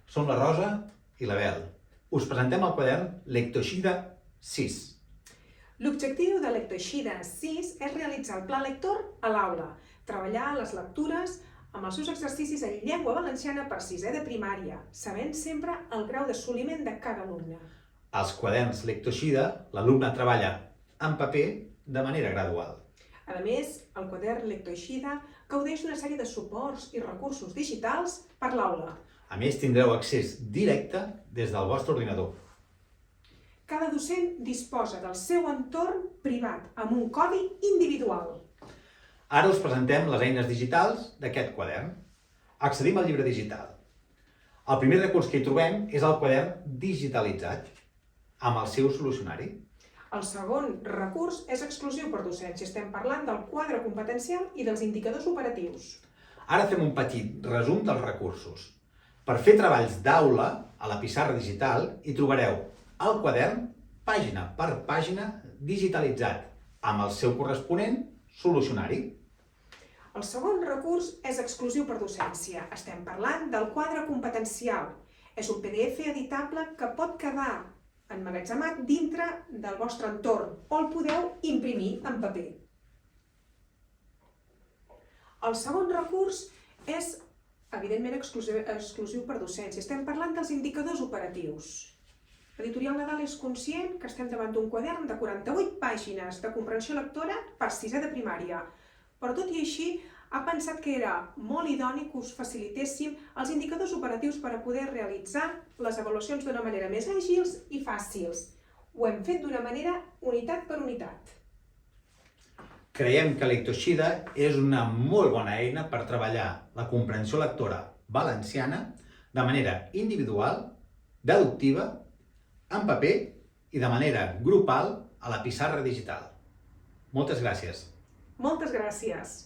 Som la Rosa i l'Abel. Us presentem el quadern Lectoeixida 6. L'objectiu de Lectoeixida 6 és realitzar el pla lector a l'aula, treballar les lectures amb els seus exercicis en llengua valenciana per sisè de primària, sabent sempre el grau d'assoliment de cada alumne. Als quaderns Lectoeixida, l'alumne treballa en paper de manera gradual. A més, el quadern Lectoeixida gaudeix d'una sèrie de suports i recursos digitals per l'aula. A més, tindreu accés directe des del vostre ordinador. Cada docent disposa del seu entorn privat amb un codi individual. Ara us presentem les eines digitals d'aquest quadern. Accedim al llibre digital. El primer recurs que hi trobem és el quadern digitalitzat, amb el seu solucionari. El segon recurs és exclusiu per docència. Estem parlant del quadre competencial i dels indicadors operatius. Ara fem un petit resum dels recursos. Per fer treballs d'aula a la pissarra digital hi trobareu el quadern pàgina per pàgina digitalitzat, amb el seu corresponent solucionari. El segon recurs és exclusiu per docència. Estem parlant del quadre competencial. És un PDF editable que pot quedar emmagatzemat dintre del vostre entorn o el podeu imprimir en paper. El segon recurs és, evidentment, exclusiu per docència. Estem parlant dels indicadors operatius. L'Editorial Nadal és conscient que estem davant d'un quadern de 48 pàgines de comprensió lectora per sisè de primària, però tot i així ha pensat que era molt idoni que us facilitéssim els indicadors operatius per a poder realitzar les avaluacions d'una manera més àgils i fàcils. Ho hem fet d'una manera unitat per unitat. Creiem que Lectoeixida és una molt bona eina per treballar la comprensió lectora valenciana de manera individual, deductiva, en paper i de manera grupal a la pissarra digital. Moltes gràcies. Moltes gràcies!